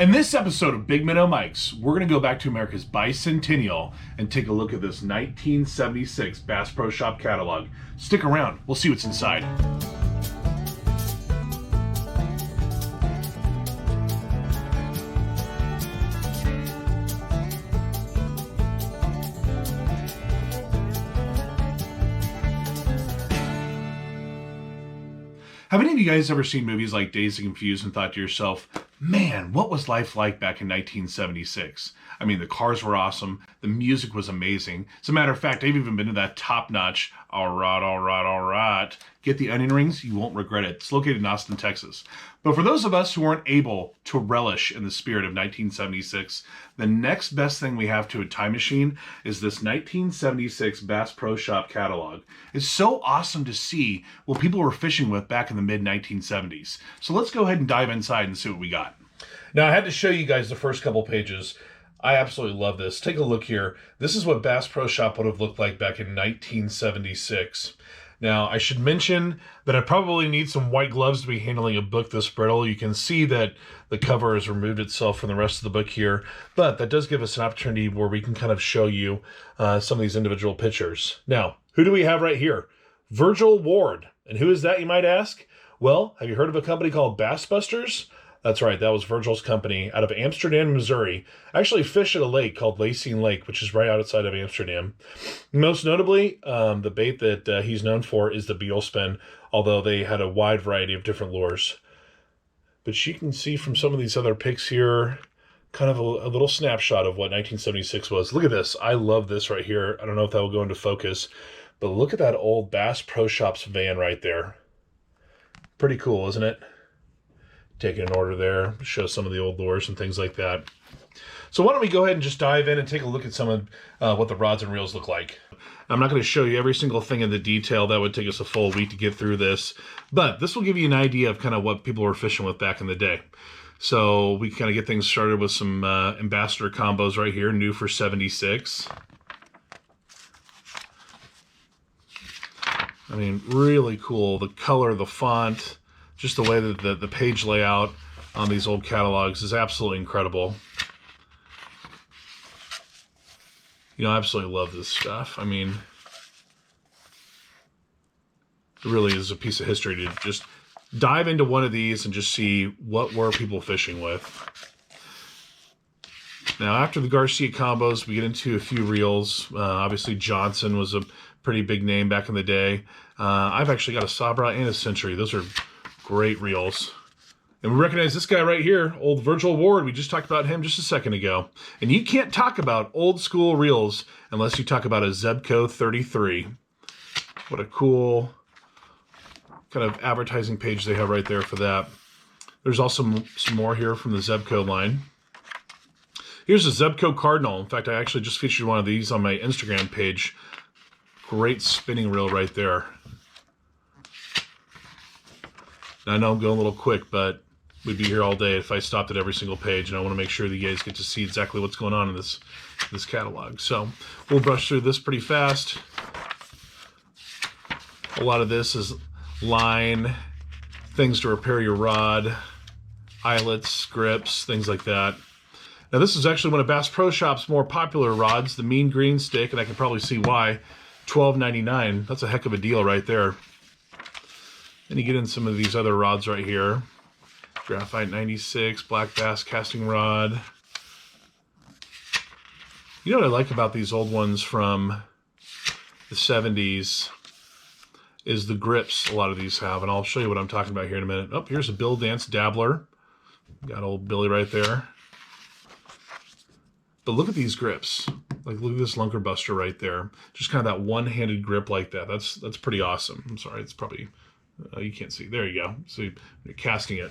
In this episode of Big Minnow Mics, we're going to go back to America's bicentennial and take a look at this 1976 Bass Pro Shop catalog. Stick around, we'll see what's inside. Have any of you guys ever seen movies like Dazed and Confused and thought to yourself, man, what was life like back in 1976? I mean, the cars were awesome. The music was amazing. As a matter of fact, I've even been to that top-notch, all right, get the onion rings, you won't regret it. It's located in Austin, Texas. But for those of us who weren't able to relish in the spirit of 1976, the next best thing we have to a time machine is this 1976 Bass Pro Shop catalog. It's so awesome to see what people were fishing with back in the mid-1970s. So let's go ahead and dive inside and see what we got. Now, I had to show you guys the first couple pages. I absolutely love this. Take a look here. This is what Bass Pro Shop would have looked like back in 1976. Now, I should mention that I probably need some white gloves to be handling a book this brittle. You can see that the cover has removed itself from the rest of the book here, but that does give us an opportunity where we can kind of show you some of these individual pictures. Now, who do we have right here? Virgil Ward. And who is that, you might ask? Well, have you heard of a company called Bass Busters? That's right, that was Virgil's company out of Amsterdam, Missouri. I actually fish at a lake called Lacine Lake, which is right outside of Amsterdam. Most notably, the bait that he's known for is the beetle spin, although they had a wide variety of different lures. But you can see from some of these other pics here, kind of a little snapshot of what 1976 was. Look at this. I love this right here. I don't know if that will go into focus, but look at that old Bass Pro Shops van right there. Pretty cool, isn't it? Taking an order there, show some of the old lures and things like that. So why don't we go ahead and just dive in and take a look at some of what the rods and reels look like. I'm not going to show you every single thing in the detail. That would take us a full week to get through this. But this will give you an idea of kind of what people were fishing with back in the day. So we kind of get things started with some Ambassador combos right here, new for 76. I mean, really cool. The color, the font, just the way that the page layout on these old catalogs is absolutely incredible. You know, I absolutely love this stuff. I mean, it really is a piece of history to just dive into one of these and just see what were people fishing with. Now, after the Garcia combos, we get into a few reels. Obviously, Johnson was a pretty big name back in the day. I've actually got a Sabra and a Century. Those are great reels. And we recognize this guy right here, old Virgil Ward. We just talked about him just a second ago. And you can't talk about old school reels unless you talk about a Zebco 33. What a cool kind of advertising page they have right there for that. There's also some more here from the Zebco line. Here's a Zebco Cardinal. In fact, I actually just featured one of these on my Instagram page. Great spinning reel right there. Now, I know I'm going a little quick, but we'd be here all day if I stopped at every single page, and I want to make sure that you guys get to see exactly what's going on in this catalog. So we'll brush through this pretty fast. A lot of this is line, things to repair your rod, eyelets, grips, things like that. Now, this is actually one of Bass Pro Shop's more popular rods, the Mean Green Stick, and I can probably see why. $12.99. That's a heck of a deal right there. Then you get in some of these other rods right here. Graphite 96, Black Bass casting rod. You know what I like about these old ones from the 70s is the grips a lot of these have, and I'll show you what I'm talking about here in a minute. Oh, here's a Bill Dance Dabbler. Got old Billy right there. But look at these grips. Like, look at this Lunker Buster right there. Just kind of that one-handed grip like that. That's pretty awesome. I'm sorry, it's probably... you can't see. There you go. So you're casting it.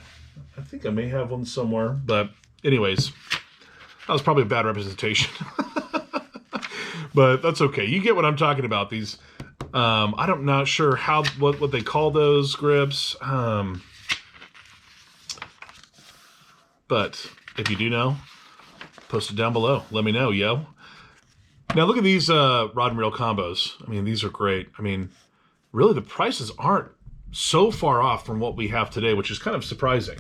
I think I may have one somewhere. But anyways, that was probably a bad representation. But that's okay. You get what I'm talking about. These, I'm not sure what they call those grips. But if you do know, post it down below. Let me know, yo. Now look at these rod and reel combos. I mean, these are great. I mean, really the prices aren't so far off from what we have today, which is kind of surprising.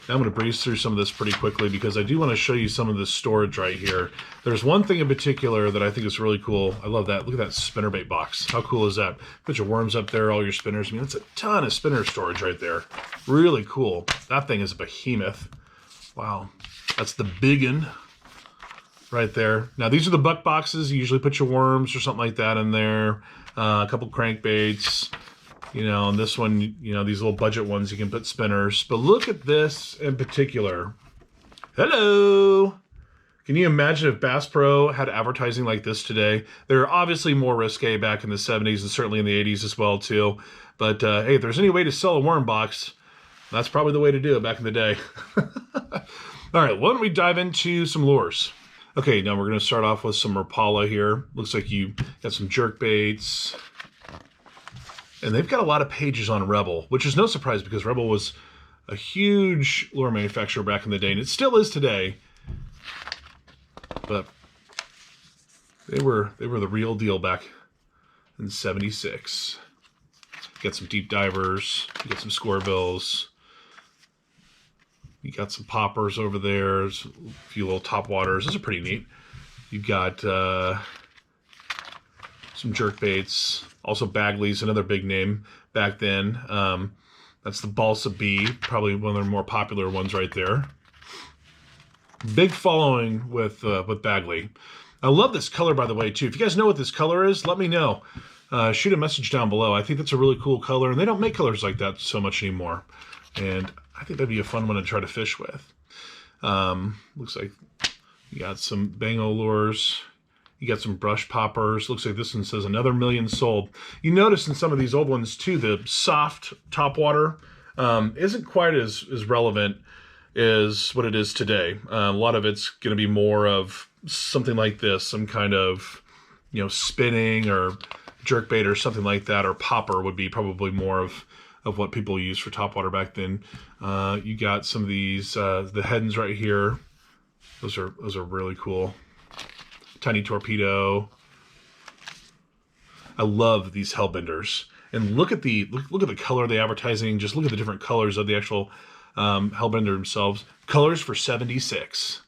Now I'm going to breeze through some of this pretty quickly because I do want to show you some of the storage right here. There's one thing in particular that I think is really cool. I love that. Look at that spinnerbait box. How cool is that? Put your worms up there, all your spinners. I mean, that's a ton of spinner storage right there. Really cool. That thing is a behemoth. Wow. That's the biggin right there. Now, these are the buck boxes. You usually put your worms or something like that in there. A couple crankbaits. You know, and this one, you know, these little budget ones, you can put spinners. But look at this in particular. Hello! Can you imagine if Bass Pro had advertising like this today? They're obviously more risque back in the 70s and certainly in the 80s as well, too. But, hey, if there's any way to sell a worm box, that's probably the way to do it back in the day. All right, why don't we dive into some lures? Okay, now we're going to start off with some Rapala here. Looks like you got some jerk baits. And they've got a lot of pages on Rebel, which is no surprise because Rebel was a huge lure manufacturer back in the day, and it still is today. But they were the real deal back in '76. Got some deep divers, you got some scorebills, you got some poppers over there, there's a few little top waters. Those are pretty neat. You got some jerk baits. Also Bagley's another big name back then. That's the Balsa B, probably one of their more popular ones right there. Big following with Bagley. I love this color, by the way, too. If you guys know what this color is, let me know. Shoot a message down below. I think that's a really cool color, and they don't make colors like that so much anymore. And I think that'd be a fun one to try to fish with. Looks like you got some Bango lures. You got some brush poppers. Looks like this one says another million sold. You notice in some of these old ones too, the soft topwater isn't quite as relevant as what it is today. A lot of it's going to be more of something like this, some kind of, you know, spinning or jerkbait or something like that, or popper would be probably more of what people used for topwater back then. You got some of these, the headens right here. Those are really cool. Tiny torpedo. I love these Hellbenders. And look at the color of the advertising. Just look at the different colors of the actual Hellbender themselves. Colors for 76.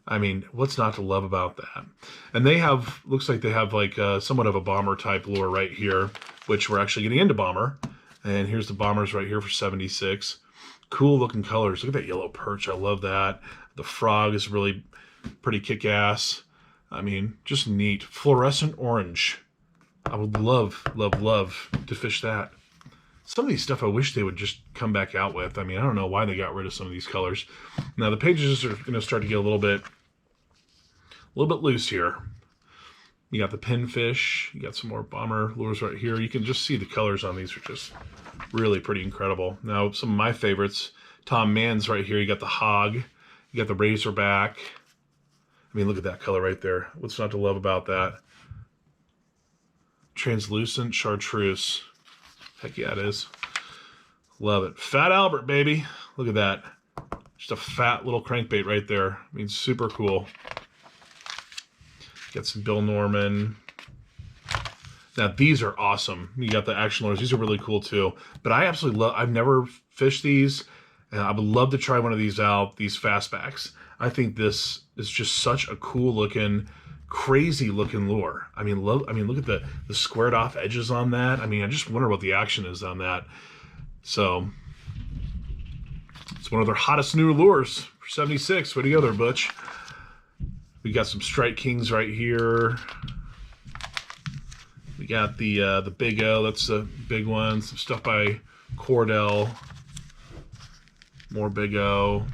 I mean, what's not to love about that? And they have, looks like they have like somewhat of a bomber type lure right here, which we're actually getting into bomber. And here's the bombers right here for 76. Cool looking colors. Look at that yellow perch. I love that. The frog is really pretty kick-ass. I mean, just neat. Fluorescent orange. I would love, love, love to fish that. Some of these stuff I wish they would just come back out with. I mean, I don't know why they got rid of some of these colors. Now the pages are going to start to get a little bit loose here. You got the pinfish. You got some more bomber lures right here. You can just see the colors on these are just really pretty incredible. Now, some of my favorites, Tom Mann's right here. You got the hog. You got the razorback. I mean, look at that color right there. What's not to love about that? Translucent chartreuse. Heck yeah, it is. Love it. Fat Albert, baby. Look at that. Just a fat little crankbait right there. I mean, super cool. Got some Bill Norman. Now, these are awesome. You got the action lures. These are really cool, too. But I absolutely love... I've never fished these. And I would love to try one of these out, these fastbacks. I think this is just such a cool looking, crazy looking lure. I mean, look at the squared off edges on that. I mean, I just wonder what the action is on that. So it's one of their hottest new lures for 76. Way to go there, Butch. We got some Strike Kings right here. We got the Big O. That's a big one. Some stuff by Cordell. More Big O.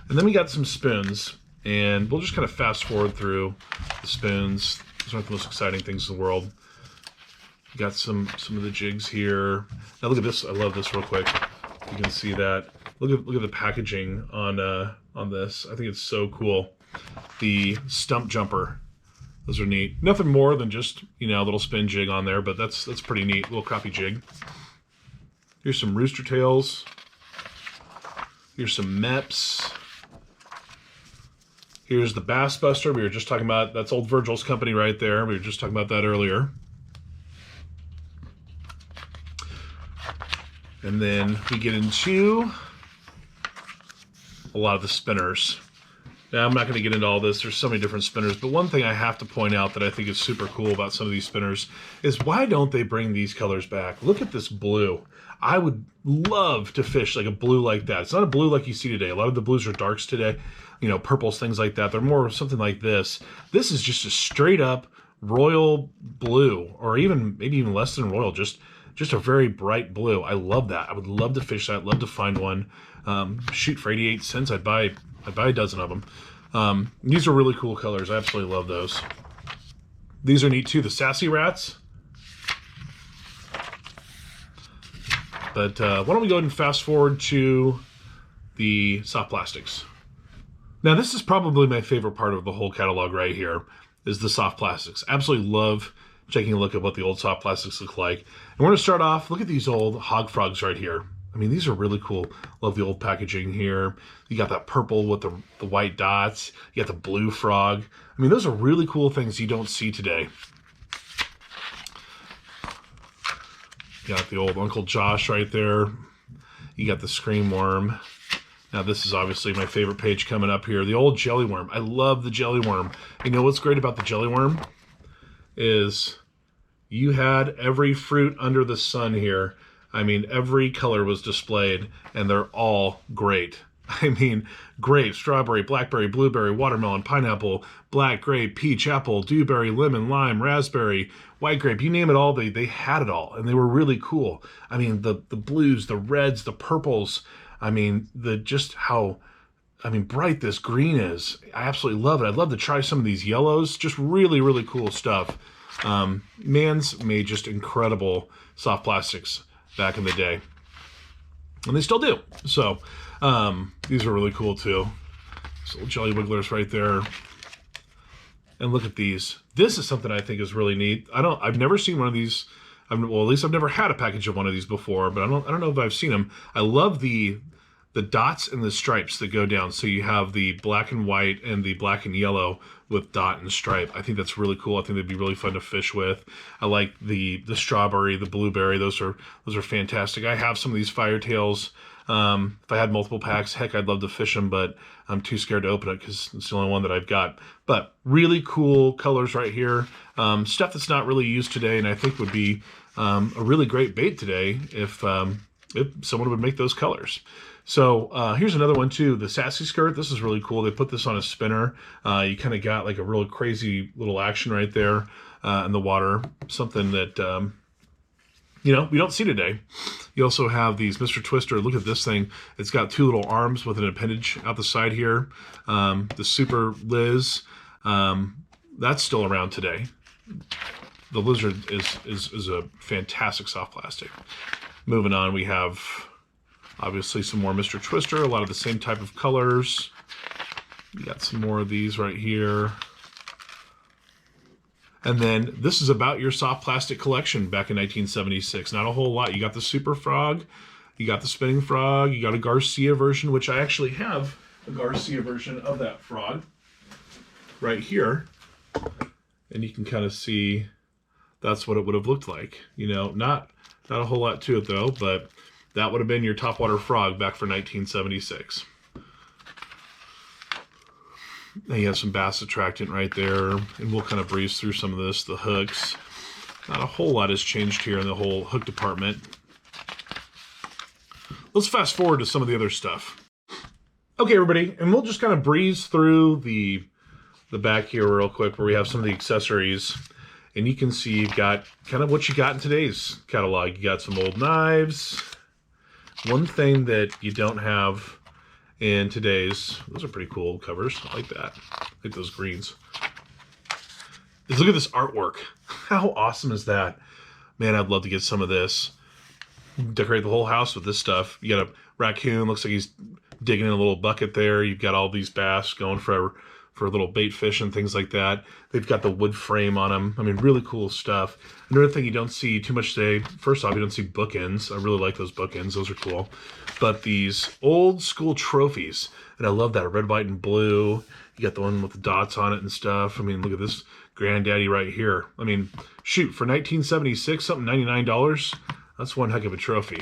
And then we got some spoons, and we'll just kind of fast forward through the spoons. Those aren't the most exciting things in the world. We got some of the jigs here. Now look at this. I love this real quick. You can see that. Look at the packaging on this. I think it's so cool. The stump jumper. Those are neat. Nothing more than just, you know, a little spin jig on there, but that's pretty neat. Little crappie jig. Here's some rooster tails. Here's some Meps. Here's the Bass Buster. We were just talking about, that's old Virgil's company right there. We were just talking about that earlier. And then we get into a lot of the spinners. Now, I'm not going to get into all this. There's so many different spinners. But one thing I have to point out that I think is super cool about some of these spinners is why don't they bring these colors back? Look at this blue. I would love to fish like a blue like that. It's not a blue like you see today. A lot of the blues are darks today. You know, purples, things like that. They're more something like this. This is just a straight up royal blue, or even maybe even less than royal. Just a very bright blue. I love that. I would love to fish that. I'd love to find one. Shoot, for 88 cents, I'd buy a dozen of them. These are really cool colors. I absolutely love those. These are neat too, the Sassy Rats. But why don't we go ahead and fast forward to the soft plastics. Now this is probably my favorite part of the whole catalog right here, is the soft plastics. Absolutely love taking a look at what the old soft plastics look like. And we're going to start off, look at these old Hog Frogs right here. I mean, these are really cool. Love the old packaging here. You got that purple with the white dots. You got the blue frog. I mean, those are really cool things you don't see today. You got the old Uncle Josh right there. You got the Scream Worm. Now, this is obviously my favorite page coming up here. The old Jelly Worm. I love the Jelly Worm. You know what's great about the Jelly Worm? Is you had every fruit under the sun here. I mean, every color was displayed, and they're all great. I mean, grape, strawberry, blackberry, blueberry, watermelon, pineapple, black grape, peach, apple, dewberry, lemon, lime, raspberry, white grape, you name it all, they had it all, and they were really cool. I mean, the blues, the reds, the purples, I mean, just how bright this green is. I absolutely love it. I'd love to try some of these yellows. Just really, really cool stuff. Mans made just incredible soft plastics back in the day, and they still do. So these are really cool too. So Jelly Wigglers right there, and look at these. This is something I think is really neat. I've never seen one of these. Well, at least I've never had a package of one of these before, but I don't know if I've seen them. I love the dots and the stripes that go down. So you have the black and white and the black and yellow with dot and stripe. I think that's really cool. I think they'd be really fun to fish with. I like the strawberry, the blueberry. Those are fantastic. I have some of these Firetails. If I had multiple packs, heck, I'd love to fish them, but I'm too scared to open it because it's the only one that I've got. But really cool colors right here. Stuff that's not really used today, and I think would be a really great bait today if someone would make those colors. So here's another one too, the Sassy Skirt. This is really cool. They put this on a spinner. You kind of got like a real crazy little action right there in the water. Something that, we don't see today. You also have these Mr. Twister. Look at this thing. It's got two little arms with an appendage out the side here. The Super Liz, that's still around today. The Lizard is a fantastic soft plastic. Moving on, we have obviously some more Mr. Twister, a lot of the same type of colors. You got some more of these right here. And then this is about your soft plastic collection back in 1976. Not a whole lot. You got the Super Frog, you got the Spinning Frog, you got a Garcia version, which I actually have a Garcia version of that frog right here. And you can kind of see that's what it would have looked like. Not a whole lot to it though, but that would have been your topwater frog back for 1976. And you have some bass attractant right there, and we'll kind of breeze through some of this. The hooks, not a whole lot has changed here in the whole hook department. Let's fast forward to some of the other stuff. Okay, everybody, and we'll just kind of breeze through the back here real quick where we have some of the accessories. And you can see you've got kind of what you got in today's catalog. You got some old knives. One thing that you don't have in today's, those are pretty cool covers. I like that. I like those greens. Is look at this artwork. How awesome is that? Man, I'd love to get some of this. Decorate the whole house with this stuff. You got a raccoon, looks like he's digging in a little bucket there. You've got all these bass going for little bait fish and things like that. They've got the wood frame on them. I mean, really cool stuff. Another thing you don't see too much today, first off, you don't see bookends. I really like those bookends. Those are cool. But these old school trophies, and I love that red, white, and blue. You got the one with the dots on it and stuff. I mean, look at this granddaddy right here. I mean, shoot, for 1976, something $99, that's one heck of a trophy.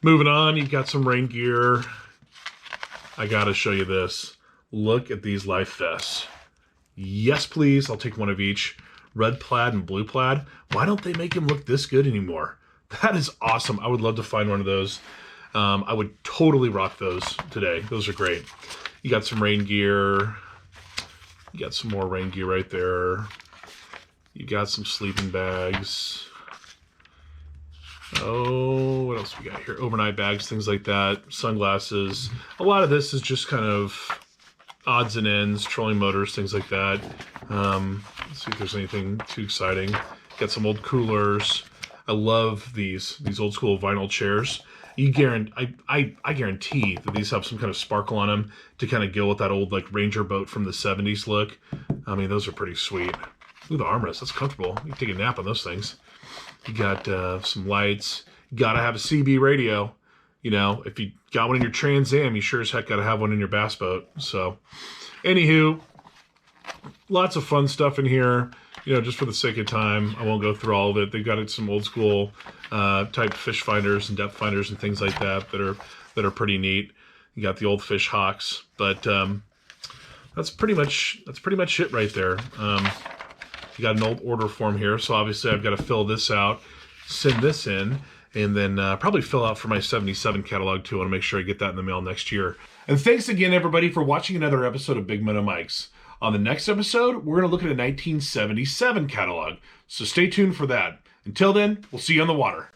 Moving on, you've got some rain gear. I gotta show you this. Look at these Life vests. Yes, please. I'll take one of each. Red plaid and blue plaid. Why don't they make them look this good anymore? That is awesome. I would love to find one of those. I would totally rock those today. Those are great. You got some rain gear. You got some more rain gear right there. You got some sleeping bags. Oh, what else we got here? Overnight bags, things like that. Sunglasses. A lot of this is just kind of odds and ends, trolling motors, things like that. Let's see if there's anything too exciting. Got some old coolers. I love these old school vinyl chairs. You guarantee, I guarantee that these have some kind of sparkle on them to kind of go with that old like Ranger boat from the 70s look. I mean, those are pretty sweet. Ooh, the armrest, that's comfortable. You can take a nap on those things. You got some lights. You gotta have a CB radio. You know, if you got one in your Trans Am, you sure as heck gotta have one in your bass boat. So, anywho, lots of fun stuff in here. You know, just for the sake of time, I won't go through all of it. They've got some old school type fish finders and depth finders and things like that that are pretty neat. You got the old fish hawks, but that's pretty much it right there. You got an old order form here, so obviously I've got to fill this out, send this in, and then probably fill out for my 77 catalog too. I want to make sure I get that in the mail next year. And thanks again, everybody, for watching another episode of Big Minnow Mikes. On the next episode, we're going to look at a 1977 catalog, so stay tuned for that. Until then, we'll see you on the water.